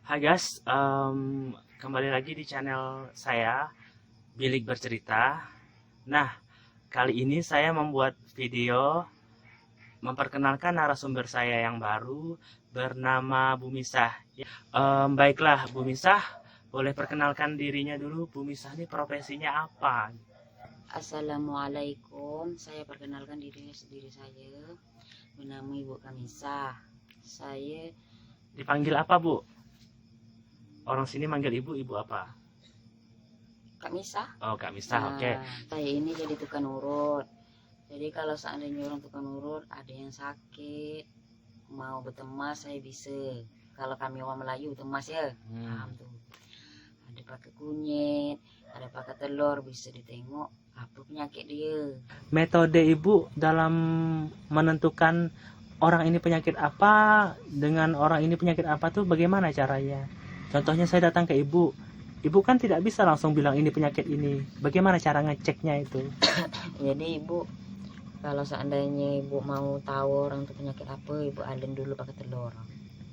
Hai guys, kembali lagi di channel saya, Bilik Bercerita. Nah, kali ini saya membuat video memperkenalkan narasumber saya yang baru bernama Bu Misah. Baiklah, Bu Misah, boleh perkenalkan dirinya dulu. Bu Misah ini profesinya apa? Assalamualaikum, saya perkenalkan diri saya, bernama Ibu Kamisa. Saya Dipanggil apa, Bu? Orang sini manggil ibu apa? Kamisa. Oh, Kak Misah, oke. Saya ini jadi tukang urut. Jadi kalau seandainya orang tukang urut ada yang sakit, mau bertemas saya bisa. Kalau kami orang Melayu bertemas ya, paham tuh. Ada pakai kunyit, ada pakai telur, bisa ditengok apa penyakit dia. Metode ibu dalam menentukan orang ini penyakit apa dengan orang ini penyakit apa tuh bagaimana caranya? Contohnya saya datang ke ibu kan tidak bisa langsung bilang ini penyakit ini. Bagaimana cara ngeceknya itu? Jadi ibu, kalau seandainya ibu mau tahu orang itu penyakit apa, ibu alen dulu pakai telur.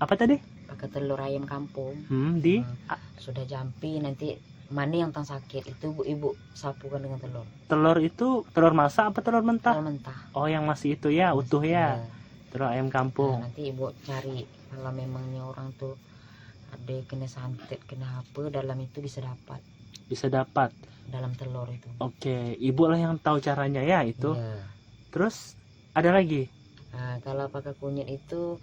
Apa tadi? Pakai telur ayam kampung. Sudah jampi nanti mana yang tang sakit itu ibu sapukan dengan telur. Telur itu telur masak apa telur mentah? Telur mentah. Oh, yang masih itu ya, utuh ya. Telur ayam kampung. Nah, nanti ibu cari kalau memangnya orang tuh ada kena santet, kena apa, dalam itu bisa dapat dalam telur itu. Oke, ibu lah yang tahu caranya ya itu. Iya. Terus ada lagi? Nah, kalau pakai kunyit itu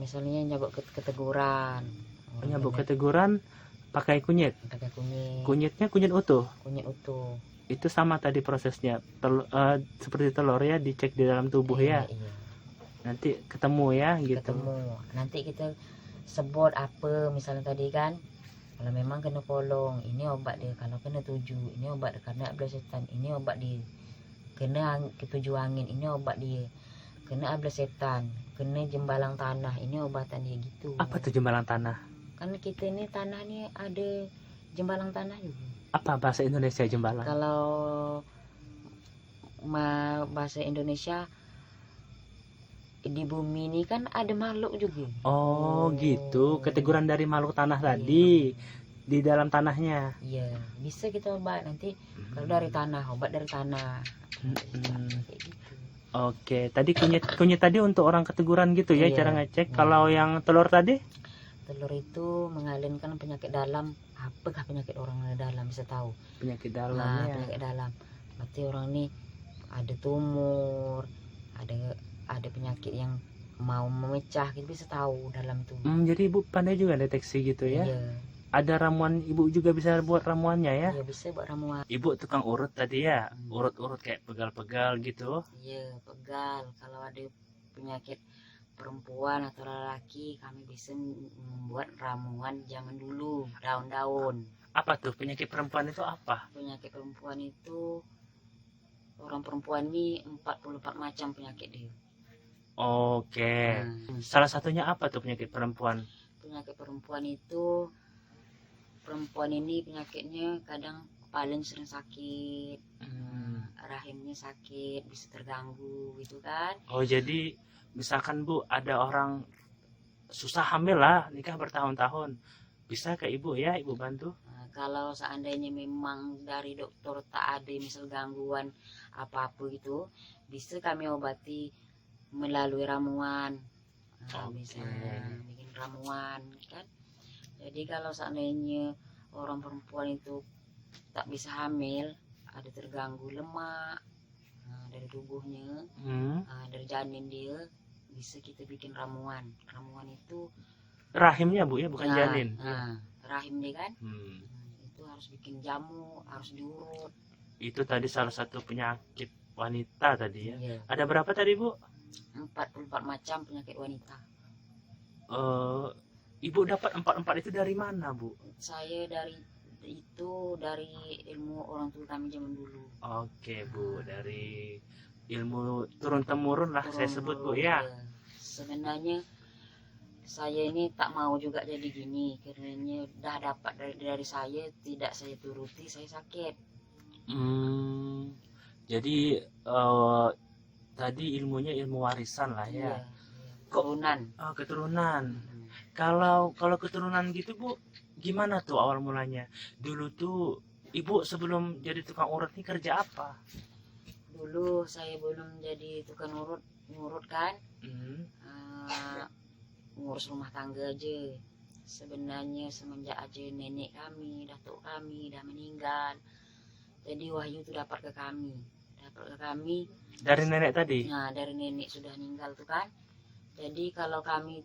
misalnya nyabuk keteguran. Nyabuk keteguran pakai kunyit. Pakai kunyit. Kunyitnya kunyit utuh. Kunyit utuh. Itu sama tadi prosesnya. Seperti telur ya, dicek di dalam tubuh ya. Iya. Nanti ketemu ya gitu. Ketemu. Nanti kita sebut apa misalnya tadi kan. Kalau memang kena kolong, ini obat dia. Kalau kena tuju, ini obat dia. Kena ablas setan, ini obat dia. Kena ketujuh angin, ini obat dia. Kena ablas setan, kena jembalang tanah, ini obatan dia gitu. Apa tuh jembalang tanah? Kan kita ini tanah ini ada jembalang tanah juga. Apa bahasa Indonesia jembalang? Kalau bahasa Indonesia di bumi ini kan ada makhluk juga. Oh, gitu. Keteguran dari makhluk tanah tadi di dalam tanahnya. Iya, bisa kita obat nanti kalau dari tanah, obat dari tanah. Kayak gitu. Oke, tadi kunyit tadi untuk orang keteguran gitu ya, Iya. cara ngecek. Kalau yang telur tadi? Telur itu mengalirkan penyakit dalam. Apakah penyakit orang dalam bisa tahu? Penyakit dalam Nah, ya. penyakit dalam. Berarti orang ini ada tumor, ada penyakit yang mau memecah, kita bisa tahu dalam tubuh. Jadi ibu pandai juga deteksi gitu ya. Iya. Ada ramuan, ibu juga bisa buat ramuannya ya. Iya, bisa buat ramuan. Ibu tukang urut tadi ya, urut-urut kayak pegal-pegal gitu. Iya, pegal. Kalau ada penyakit perempuan atau lelaki, kami bisa membuat ramuan zaman dulu, daun-daun. Apa tuh penyakit perempuan itu apa? Penyakit perempuan itu, orang perempuan ini 44 macam penyakit dia. Oke. Salah satunya apa tuh penyakit perempuan? Penyakit perempuan itu, perempuan ini penyakitnya kadang paling sering sakit, rahimnya sakit, bisa terganggu gitu kan. Oh, jadi misalkan Bu ada orang susah hamil lah, nikah bertahun-tahun, bisa ke ibu ya, ibu bantu. Nah, kalau seandainya memang dari dokter tak ada misal gangguan apa-apa gitu, bisa kami obati melalui ramuan. Nah, bisa bikin ramuan kan. Jadi kalau seandainya orang perempuan itu tak bisa hamil, ada terganggu lemak dari tubuhnya, dari janin dia, bisa kita bikin ramuan. Ramuan itu Rahimnya Bu ya, bukan janin. Rahim dia kan. Itu harus bikin jamu, harus diurut. Itu tadi salah satu penyakit wanita tadi ya. Iya. Ada berapa tadi Bu? 44 macam penyakit wanita. Ibu dapat 44 itu dari mana Bu? Saya dari ilmu orang tua kami zaman dulu. Oke Bu, dari ilmu turun temurun lah saya sebut Bu ya. Sebenarnya saya ini tak mau juga jadi gini, karena dah dapat dari saya, tidak saya turuti, saya sakit. Jadi tadi ilmunya ilmu warisan lah ya. Keturunan. Keturunan. Kalau keturunan gitu Bu, gimana tuh awal mulanya? Dulu tuh Ibu sebelum jadi tukang urut nih kerja apa? Dulu saya belum jadi tukang ngurut kan, Hmm. ngurus rumah tangga aja. Sebenarnya semenjak aja nenek kami, datuk kami dah meninggal, jadi wahyu itu dapat ke kami. Dari nenek tadi? Nah, dari nenek sudah meninggal tuh kan. Jadi kalau kami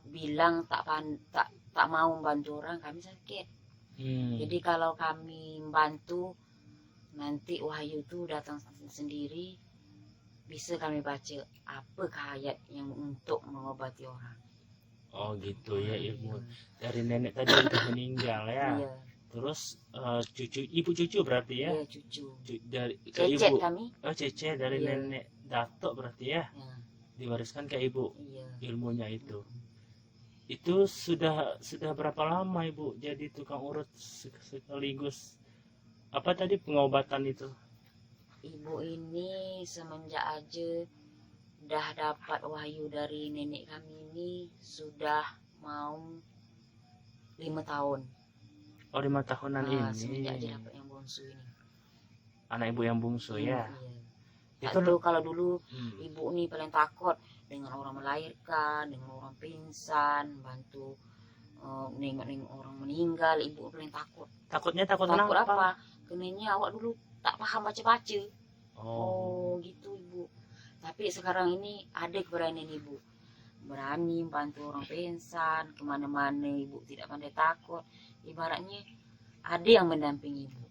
bilang tak mau membantu orang, kami sakit. Jadi kalau kami membantu, nanti wahyu itu datang sendiri, bisa kami baca apa ayat yang untuk mengobati orang. Oh gitu ya Ibu. Dari nenek tadi udah meninggal ya. Iya, Terus ibu cucu berarti ya? iya cucu. Dari ke Cecet ibu. kami. Oh Cece dari Iya. nenek datuk berarti ya? Ya, Diwariskan ke ibu iya. ilmunya itu. Itu sudah berapa lama Ibu jadi tukang urut sekaligus apa tadi pengobatan itu? Ibu ini semenjak aja dah dapat wahyu dari nenek kami ini sudah mau 5 tahun. Oh 5 tahunan Semenjak aja ini. dapat yang bungsu ini. Anak ibu yang bungsu ya. Iya. Itu Itu kalau dulu Hmm. ibu ini paling takut dengan orang melahirkan, dengan orang pingsan, bantu nengok-nengok orang meninggal. Ibu paling takut. Takut Takut kenapa? apa? Kenanya awak dulu tak paham baca-baca. Oh. Gitu ibu. Tapi sekarang ini ada keberanian ibu, berani membantu orang pingsan kemana-mana. Ibu tidak pandai takut, ibaratnya ada yang mendampingi ibu.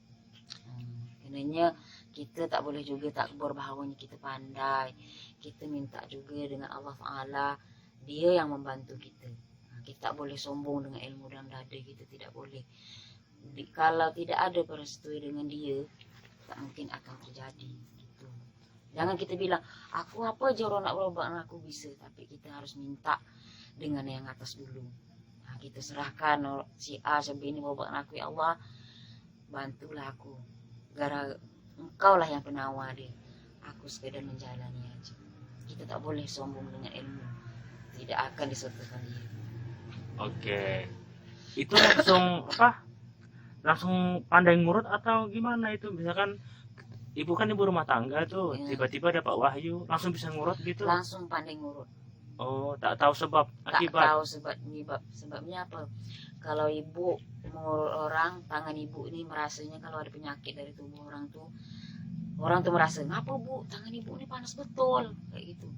Karena kita tak boleh juga takbur bahawanya kita pandai. Kita minta juga dengan Allah Ta'ala, dia yang membantu kita. Kita tak boleh sombong dengan ilmu dalam dada kita, tidak boleh. Kalau tidak ada persetujuan dengan dia, tak mungkin akan terjadi gitu. Jangan kita bilang aku apa aja orang nak berobat aku bisa, tapi kita harus minta dengan yang atas dulu. Kita serahkan si A si B ini berobat aku, ya Allah bantulah aku, gara engkau lah yang penawar dia, aku sekedar menjalani aja. Kita tak boleh sombong dengan ilmu, tidak akan disertakan dia. Oke. Itu langsung langsung pandai ngurut atau gimana itu? Misalkan ibu kan ibu rumah tangga tuh, tiba-tiba dapat wahyu langsung bisa ngurut gitu? Langsung pandai ngurut. Oh, tak tahu sebab akibat? Tak tahu sebabnya apa. Kalau ibu mengurut orang, tangan ibu ini merasanya kalau ada penyakit dari tubuh orang tuh merasa, ngapa bu tangan ibu ini panas betul kayak gitu.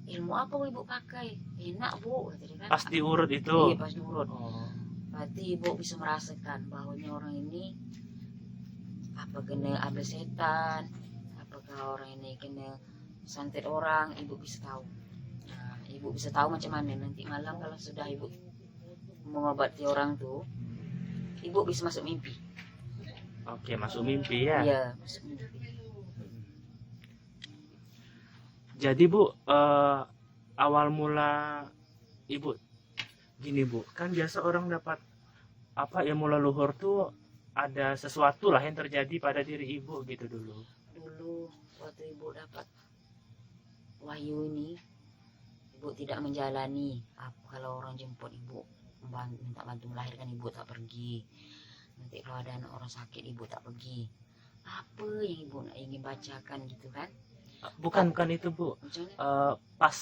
Ilmu apa ibu pakai? Enak bu, kan? Pas diurut itu? Iya, pas diurut. Berarti ibu bisa merasakan bahwanya orang ini apa kena ambil setan, apakah orang ini kena santet orang, ibu bisa tahu. Ibu bisa tahu macam mana nanti malam kalau sudah ibu mengobati orang tuh, ibu bisa masuk mimpi. Oke, masuk mimpi ya? Iya, masuk mimpi. Jadi Bu, awal mula ibu gini Bu, kan biasa orang dapat ilmu leluhur tuh ada sesuatu lah yang terjadi pada diri ibu gitu dulu. Dulu waktu ibu dapat wahyu ini, ibu tidak menjalani. Kalau orang jemput ibu minta bantu melahirkan, ibu tak pergi. Nanti kalau ada anak orang sakit, ibu tak pergi. Apa yang ibu nak ingin bacakan gitu kan? Bukan itu Bu. Pas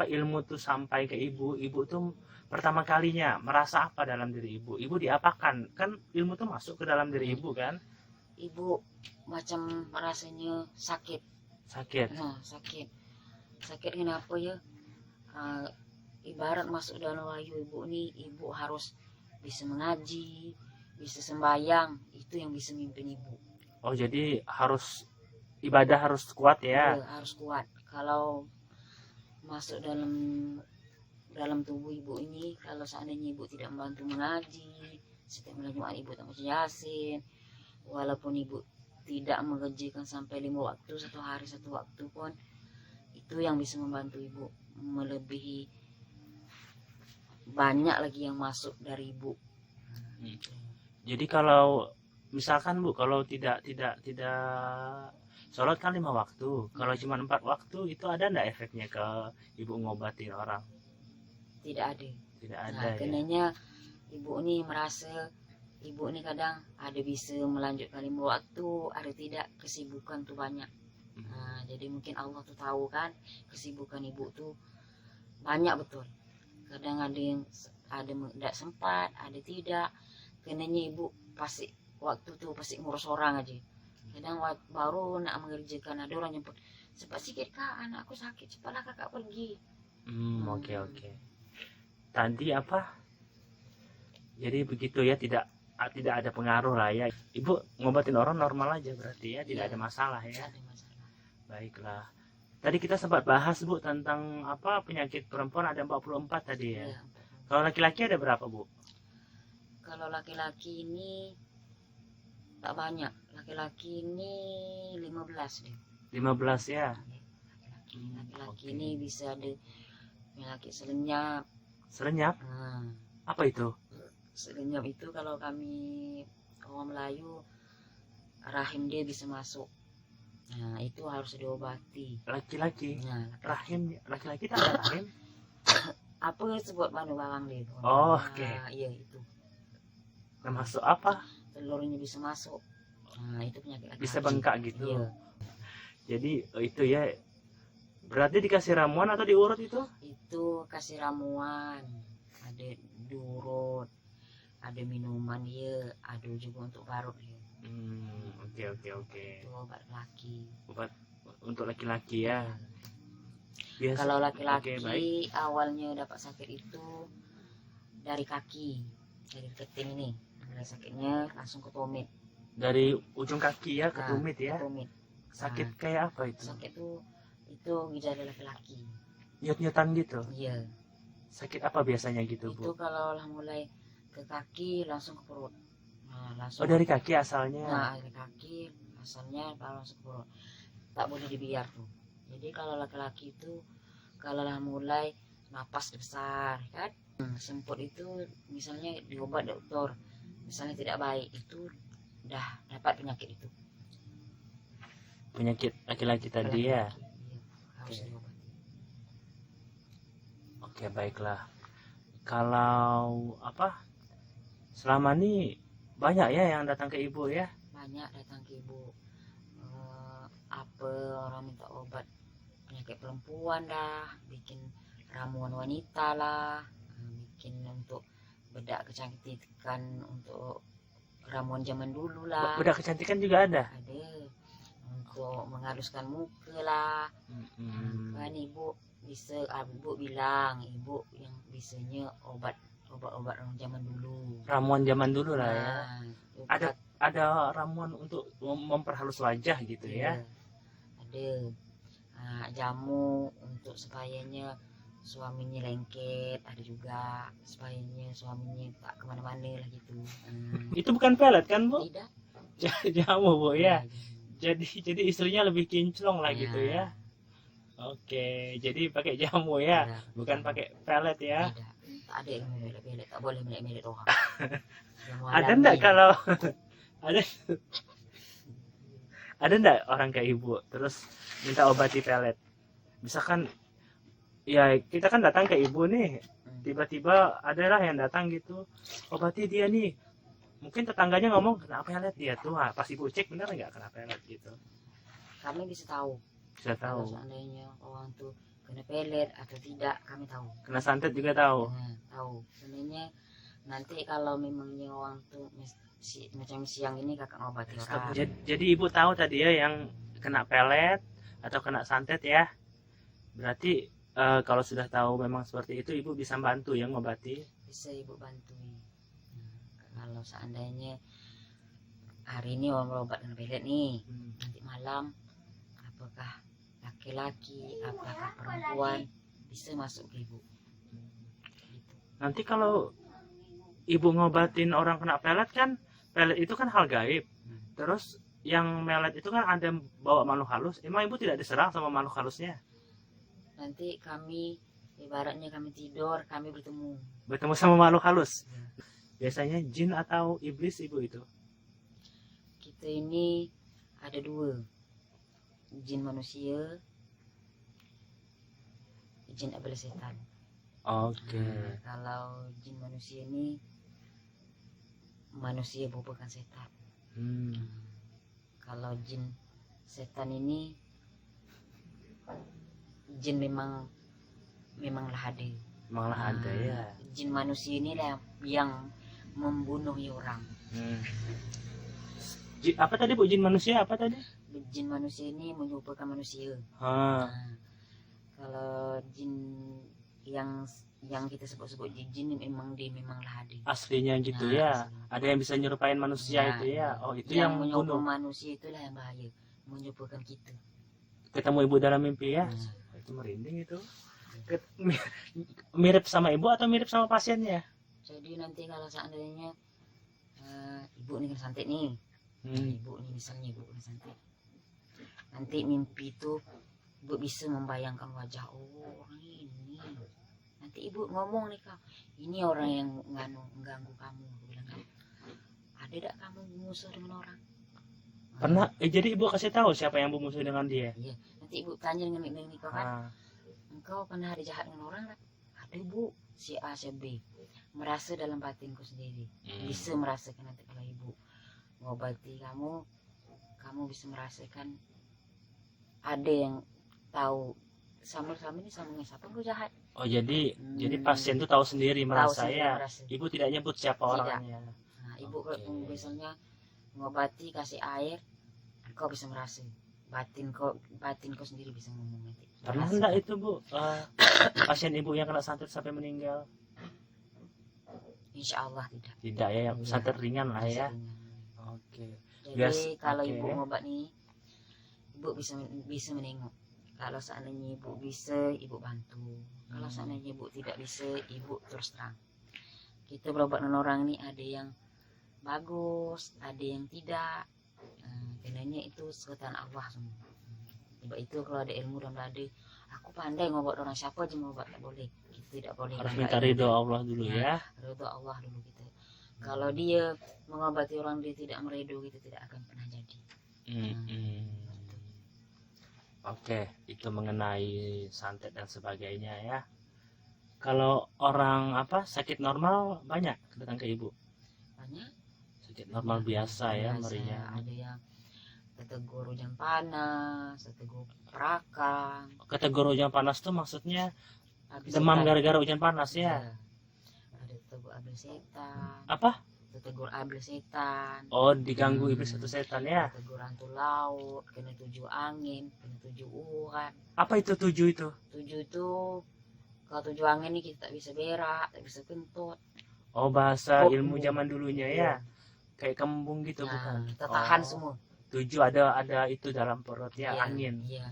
ilmu tuh sampai ke ibu tuh pertama kalinya merasa apa dalam diri ibu? Ibu diapakan? Kan ilmu tuh masuk ke dalam diri ibu kan? Ibu macam rasanya sakit. Sakit. Sakit kenapa ya? Ibarat masuk dalam wahyu ibu nih, ibu harus bisa mengaji, bisa sembahyang, itu yang bisa mimpin ibu. Oh jadi ibadah harus kuat ya? Iya, harus kuat. Kalau masuk dalam tubuh ibu ini, kalau seandainya ibu tidak membantu mengaji, setiap malam Jumat ibu tak baca Yasin, walaupun ibu tidak mengerjakan sampai 5 waktu, 1 hari 1 waktu pun, itu yang bisa membantu ibu melebihi banyak lagi yang masuk dari ibu. Jadi kalau misalkan Bu, kalau tidak sholat kan 5 waktu, kalau cuma 4 waktu itu ada enggak efeknya ke ibu ngobatin orang? Tidak ada. tidak Nah, ada ya. kenanya ibu ini merasa ibu ini kadang ada bisa melanjutkan 5 waktu, ada tidak kesibukan tuh banyak. Nah, jadi mungkin Allah tuh tahu kan kesibukan ibu tuh banyak betul. Kadang ada yang tidak sempat, ada tidak. Kenanya ibu pasti waktu tuh pasti ngurus orang aja. Kadang baru nak mengerjakan ada orang jemput, cepat sikit kak, anakku sakit, cepatlah kakak pergi. Oke. Tadi apa? Jadi begitu ya, tidak ada pengaruh lah ya. Ibu ngobatin orang normal aja berarti ya, tidak Iya, ada masalah ya. tidak ada masalah. Baiklah. Tadi kita sempat bahas Bu tentang apa penyakit perempuan ada 44 tadi ya. Iya. Kalau laki-laki ada berapa Bu? Kalau laki-laki ini tak banyak. Laki-laki ini 15 deh. 15 ya. Laki-laki Oke. ini bisa ada penyakit selenyap. Serenyap? Nah, Apa itu? selenyap itu kalau kami orang Melayu, rahim dia bisa masuk. Nah, itu harus diobati. Laki-laki. Nah, Rahim, laki-laki tak ada rahim. apa sebut mana barang dia itu? Oh, Nah, oke. iya itu. Termasuk apa? Telurnya bisa masuk. Nah, itu penyakit laki-laki. Bisa bengkak gitu. Iya. Jadi itu ya. Berarti dikasih ramuan atau diurut itu? Itu kasih ramuan, ada diurut, ada minuman dia, ada juga untuk parut dia. Oke. Itu obat laki. Obat untuk laki-laki ya. Biasa. Kalau laki-laki Oke, baik. awalnya dapat sakit itu dari kaki, dari keting ini. Mulai sakitnya langsung ke tumit. Dari ujung kaki ya ke Nah, tumit ya. ke tumit. Sakit kayak apa itu? Sakit itu gejala laki-laki. Nyut-nyutan gitu. Iya. Sakit apa biasanya gitu Itu Bu? kalau lah mulai ke kaki langsung ke perut. Nah, langsung. Oh dari kaki asalnya. Nah, dari kaki asalnya kalau langsung ke perut. Tak boleh dibiar tuh. Jadi kalau laki-laki itu kalau lah mulai napas besar kan, semput itu misalnya diobat dokter, misalnya tidak baik itu dah dapat penyakit itu. Penyakit laki-laki tadi ya. Laki-laki, iya, harus Oke. diobati. Oke baiklah. Kalau apa? Selama ini banyak ya yang datang ke ibu ya. Banyak datang ke ibu. Apa orang minta obat penyakit perempuan dah, bikin ramuan wanita lah, bikin untuk bedak kecantikan, untuk ramuan zaman dulu lah. Bedak kecantikan juga ada. Ada untuk menghaluskan muka lah. Kan ibu bisa, ibu bilang ibu yang bisanya obat orang zaman dulu. Ramuan zaman dulu lah ya. Nah, Ada ramuan untuk memperhalus wajah gitu ya. Ada. Nah, jamu untuk supayanya suaminya lengket, ada juga supayanya suaminya tak kemana-mana lah gitu. Itu bukan pelet kan Bu? Tidak. Jamu Bu ya. Nah, Jadi istrinya lebih kinclong lah gitu ya. Oke, jadi pakai jamu ya, Benar, bukan jamu. pakai pelet ya. Tidak. Tak ada yang melek-melek, tak boleh melek-melek orang. Ada enggak kalau ada enggak orang kayak ibu terus minta obati pelet? Misalkan ya kita kan datang ke ibu nih, tiba-tiba adalah yang datang gitu, obati dia nih. Mungkin tetangganya ngomong kena pelet dia tuh, pas ibu cek bener nggak kena pelet gitu. Kami bisa tahu. Bisa Kalau tahu. seandainya orang tuh kena pelet atau tidak, kami tahu. Kena santet juga tahu. Nah, tahu. Sebenarnya nanti kalau memangnya orang tuh macam siang ini kakak ngobati orang. Jadi ibu tahu tadi ya yang kena pelet atau kena santet ya. Berarti kalau sudah tahu memang seperti itu ibu bisa bantu yang ngobati. Bisa ibu bantuin. Kalau seandainya hari ini orang berobat dengan pelet nih, nanti malam apakah laki-laki apakah perempuan bisa masuk ke ibu. Gitu. Nanti kalau ibu ngobatin orang kena pelet kan, pelet itu kan hal gaib. Terus yang melet itu kan ada bawa makhluk halus. Emang ibu tidak diserang sama makhluk halusnya? Nanti kami ibaratnya kami tidur, kami bertemu Sama makhluk halus. Biasanya jin atau iblis ibu itu? kita ini ada 2, jin manusia, jin abal setan. Oke. Kalau jin manusia ini, manusia bukan setan. Kalau jin setan ini, jin memanglah ada. Malah ada ya. Jin manusia ini lah yang membunuh orang. Apa tadi Bu, jin manusia apa tadi? Jin manusia ini menyerupakan manusia. Kalau jin yang kita sebut-sebut jin memanglah ada. Aslinya gitu ya. Aslinya. Ada yang bisa nyerupain manusia itu ya. Oh, itu yang menyerupai membunuh. manusia itulah yang bahaya, menyerupakan kita. Ketemu ibu dalam mimpi ya. Itu merinding itu. Mirip sama ibu atau mirip sama pasiennya? Jadi nanti kalau seandainya ibu nih kena santet nih, ibu nih misalnya ibu kena santet, nanti mimpi itu ibu bisa membayangkan wajah orang ini. Nanti ibu ngomong nih, kak, ini orang yang mengganggu kamu. Aku bilang, ada tak kamu musuh dengan orang? Pernah? Jadi ibu kasih tahu siapa yang bermusuh dengan dia? Iya. Nanti ibu tanya dengan kau kan, engkau pernah ada jahat dengan orang? Ada bu, si A si B. Merasa dalam batinku sendiri, bisa merasakan. Nanti kalau ibu ngobati kamu bisa merasakan ada yang tahu sama-sama ini sama siapa gue jahat. Oh, jadi pasien tuh tahu sendiri merasa ya. Merasa. Ibu tidak nyebut siapa orangnya. Nah, ibu kalau misalnya ngobati kasih air, kau bisa merasa. Batin kau sendiri bisa ngomong nanti. Pernah enggak itu Bu, pasien ibu yang kena santet sampai meninggal? Insya Allah tidak. Tidak ya, yang santet ringan lah ya. Oke. Jadi kalau ibu ngobat nih, ibu bisa menengok. Kalau seandainya ibu bisa, ibu bantu. Kalau seandainya ibu tidak bisa, ibu terus terang. Kita berobat dengan orang ini ada yang bagus, ada yang tidak. Kenanya itu sekitar Allah semua. Sebab itu kalau ada ilmu dan ada, aku pandai ngobat orang, siapa aja ngobat tak boleh. Kita tidak boleh. Harus minta ridho Allah dulu ya. Ridho Allah dulu kita. Kalau dia mengobati orang dia tidak meridho, kita tidak akan pernah jadi. Oke, itu mengenai santet dan sebagainya ya. Kalau orang sakit normal banyak datang ke ibu? Banyak. Sakit normal biasa ya, meriah. Ada yang ketegur hujan panas, ketegur perakang. Ketegur hujan panas tuh maksudnya demam gara-gara hujan panas ya? Ada ketegur abel setan. Apa? Ketegur abel setan. Oh, diganggu iblis atau setan ya? Ketegur hantu laut, kena 7 angin, kena 7 urat. Apa itu 7 itu? 7 itu kalau 7 angin ini kita tak bisa berak, tak bisa kentut. Oh, bahasa ilmu zaman dulunya ya? Kayak kembung gitu bukan? Kita tahan semua. 7 ada itu dalam perut ya, angin. Iya.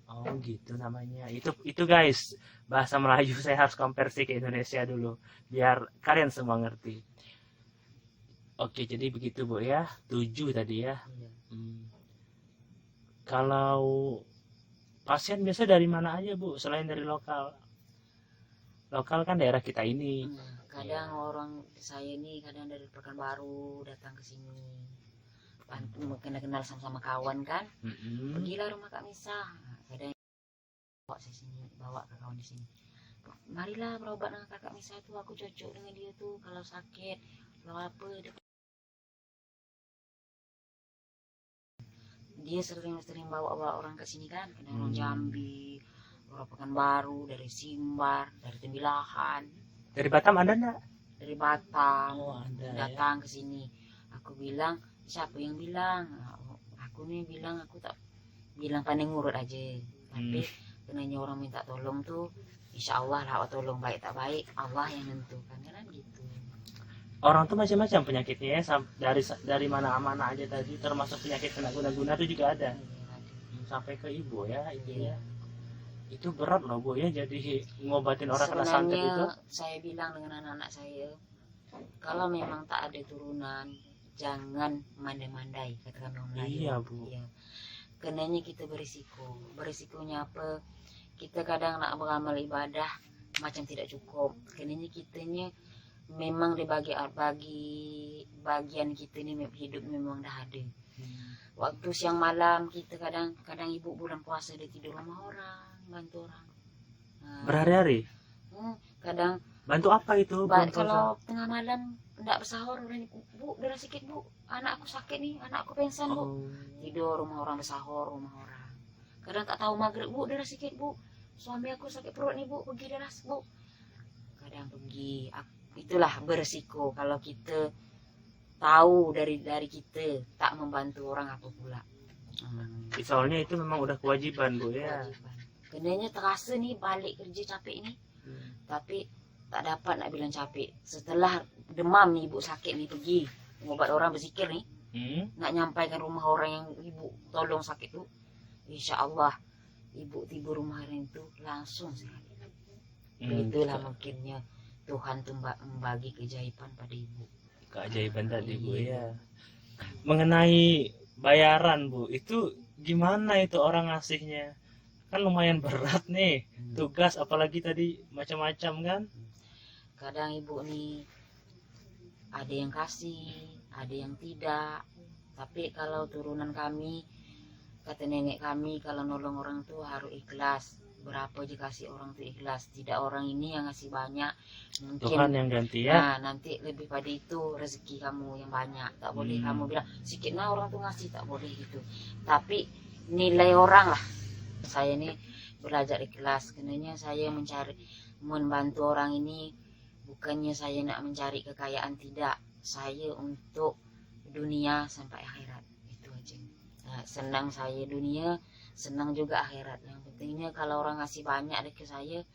Oh gitu namanya. Itu guys, bahasa Melayu saya harus konversi ke Indonesia dulu biar kalian semua ngerti. Oke, jadi begitu Bu ya. 7 tadi ya. Kalau pasien biasa dari mana aja Bu, selain dari lokal? Lokal kan daerah kita ini. Kadang orang saya ini kadang dari Pekanbaru datang ke sini. Kenal sama kawan kan. Pergilah rumah Kak Misa. Kadang bawa saya sini, bawa ke kawan di sini. Marilah berobat dengan Kakak Misa tuh, aku cocok dengan dia tuh kalau sakit, kalau apa. Dia sering bawa orang ke sini kan, dari orang Jambi, orang Pekanbaru, dari Simbar, dari Tembilahan. Dari Batam ada enggak? Dari Batam. Oh, ada, datang ke sini. Aku bilang, siapa yang bilang? Aku nih bilang, aku tak bilang pandai ngurut aja. Tapi kenanya orang minta tolong tuh, insya Allah lah tolong, baik tak baik Allah yang nentukan kan gitu. Orang tuh macam-macam penyakitnya ya, dari mana-mana aja tadi, termasuk penyakit kena guna-guna itu juga ada. Sampai ke ibu ya itu ya. Itu berat loh Bu ya, jadi ngobatin orang kena santet itu. Saya bilang dengan anak-anak saya, kalau memang tak ada turunan, jangan mandai-mandai, katakan orang lain. Iya Bu. Iya. Kenanya kita berisikonya apa? Kita kadang nak beramal ibadah macam tidak cukup. Kenanya kitanya memang dibagi bagian kita ini hidup memang dah ada. Waktu siang malam kita kadang ibu bulan puasa dia tidur rumah orang, bantu orang. Berhari-hari? Kadang Bantu apa itu? Belum tahu saya. kalau tengah malam ndak bersahur, udah nih, Bu, darah sedikit Bu, anak aku sakit nih, anak aku pingsan Bu. Oh. Tidur rumah orang, bersahur rumah orang. Kadang tak tahu maghrib, Bu, darah sedikit Bu, suami aku sakit perut nih Bu, pergi darah Bu. Kadang pergi. Itulah beresiko kalau kita tahu dari kita tak membantu orang apa pula. Soalnya itu memang udah kewajiban Bu ya. Kewajiban. Kenanya terasa nih balik kerja capek ini, tapi tak dapat nak bilang capek. Setelah demam nih ibu sakit nih, pergi ngobat orang, berzikir nih, nak nyampaikan rumah orang yang ibu tolong sakit tuh, insya Allah ibu tiba rumah orang itu langsung sehat. Itulah mungkinnya Tuhan tuh membagi keajaiban pada ibu. Keajaiban tadi Bu ya. Mengenai bayaran Bu, itu gimana itu orang ngasihnya? Kan lumayan berat nih tugas, apalagi tadi macam-macam kan. Kadang ibu nih ada yang kasih, ada yang tidak. Tapi kalau turunan kami, kata nenek kami, kalau nolong orang tuh harus ikhlas. Berapa aja kasih orang tuh ikhlas. Tidak orang ini yang ngasih banyak, mungkin Tuhan yang ganti ya. Nah nanti lebih pada itu rezeki kamu yang banyak. Tak boleh kamu bilang sedikit nah orang tuh ngasih, tak boleh gitu. Tapi nilai orang lah. Saya ini belajar ikhlas. Kenanya saya membantu orang ini, bukannya saya nak mencari kekayaan, tidak. Saya untuk dunia sampai akhirat, itu aja. Nah, senang saya dunia, senang juga akhirat. Yang pentingnya kalau orang ngasih banyak ke saya,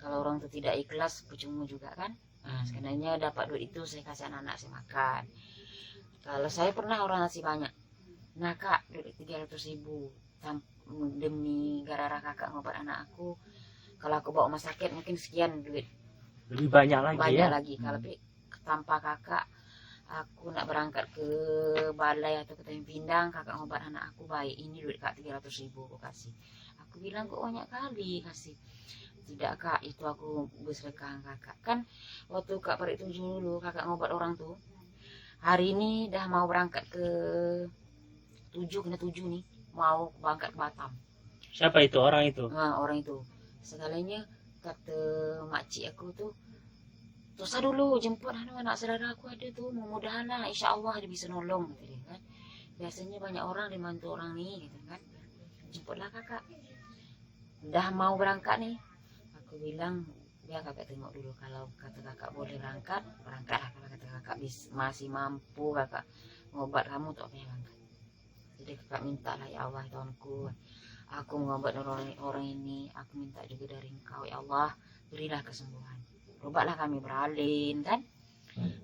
kalau orang itu tidak ikhlas, percuma juga kan. Nah, sebenarnya dapat duit itu saya kasih anak-anak saya makan. Kalau saya pernah orang ngasih banyak, nah kak duit 300.000 demi gara-gara kakak ngobat anak aku. Kalau aku bawa rumah sakit mungkin sekian duit, lebih banyak lagi banyak ya. lagi. Kalau tanpa kakak aku nak berangkat ke balai atau ke Tanjung Pindang, kakak ngobat anak aku, baik ini duit kak 300.000 aku kasih. Aku bilang kok banyak kali kasih. Tidak kak, itu aku bersedekah kakak. Kan waktu kak Parik 7 dulu kakak ngobat orang tuh, hari ini dah mau berangkat ke 7 nih, mau berangkat ke Batam. Siapa itu orang itu? Nah orang itu sekalinya kata makcik aku tuh, dosa dulu jemput anak saudara aku ada tuh, mudah-mudahan lah insya Allah dia bisa nolong gitu kan. Biasanya banyak orang dibantu orang nih gitu kan. Jemputlah kakak, udah mau berangkat nih. Aku bilang ya kakak tengok dulu, kalau kata kakak boleh berangkatlah. Kalau kata kakak masih mampu kakak ngobat kamu tak payah berangkat. Jadi kakak minta lah, ya Allah Tuhanku, aku ngobat orang ini, aku minta juga dari Engkau ya Allah, berilah kesembuhan. Obatlah kami beralin kan.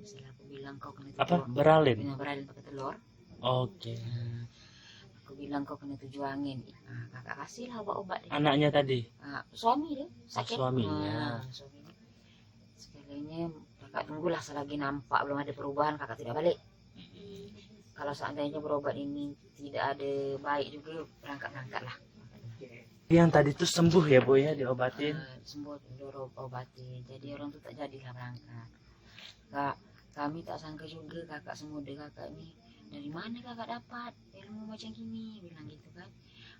Setelah aku bilang kau kena apa beralin? Beralin pakai telur. Oke. Aku bilang kau kena 7 angin. Nah, kakak kasih lah obat-obat. Anaknya tadi? Suami dia sakit. Suaminya. Suaminya. Sekalinya kakak tunggulah selagi nampak belum ada perubahan, kakak tidak balik. Kalau seandainya berobat ini tidak ada baik juga, berangkat lah. Yang tadi tuh sembuh ya Bu ya, diobatin? Sembuh diobatin. Jadi orang tuh tak jadilah berangkat. Kak, kami tak sangka juga kakak semuda kakak ini. Dari mana kakak dapat ilmu macam gini, bilang gitu kan.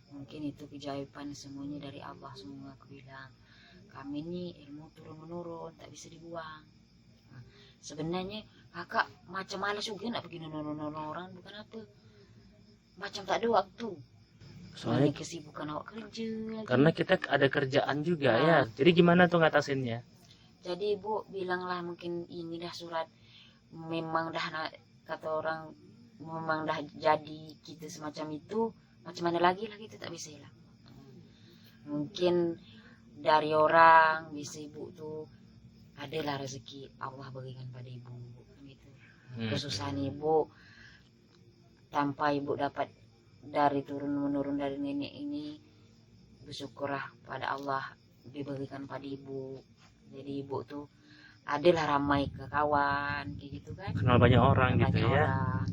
Mungkin itu keajaiban semuanya dari Allah semua, aku bilang. Kami ini ilmu turun menurun, tak bisa dibuang. Nah, sebenarnya kakak macam malas juga nak pergi nolong orang, bukan apa, macam tak ada waktu. Soalnya kesibukan awak kerja lagi. Karena kita ada kerjaan juga ya. Jadi gimana tuh ngatasinnya? Jadi ibu bilanglah mungkin ini dah surat, memang dah kata orang, memang dah jadi kita semacam itu, macam mana lagi lah kita tak bisa lah. Mungkin dari orang bisa ibu tuh adalah rezeki Allah bagikan pada ibu gitu. Kesusahan ibu tanpa ibu dapat dari turun menurun dari nenek ini, bersyukurlah pada Allah diberikan pada ibu. Jadi ibu tuh adalah ramai ke kawan kayak gitu kan, kenal banyak orang gitu ya.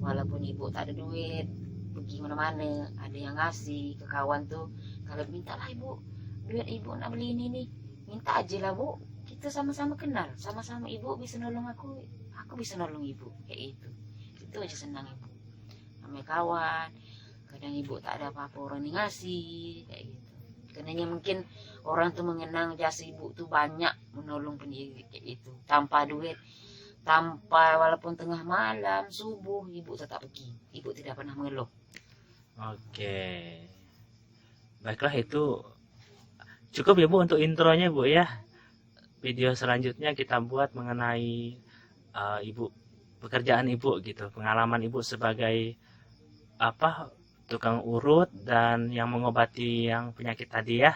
Walaupun ibu tak ada duit pergi mana-mana, ada yang ngasih ke kawan tuh. Kalau mintalah ibu duit, ibu nak beli ini nih, minta aja lah Bu, kita sama-sama kenal, sama-sama ibu bisa nolong aku bisa nolong ibu, kayak itu aja senang ibu. Namanya kawan, kadang ibu tak ada apa-apa orang yang ngasih kayak gitu. Karenanya mungkin orang tuh mengenang jasa ibu tuh banyak menolong pendidik kayak itu tanpa duit, tanpa walaupun tengah malam subuh ibu tetap pergi, ibu tidak pernah mengeluh. Oke, baiklah, itu cukup ya Bu untuk intronya Bu ya. Video selanjutnya kita buat mengenai ibu, pekerjaan ibu gitu, pengalaman ibu sebagai tukang urut dan yang mengobati yang penyakit tadi ya.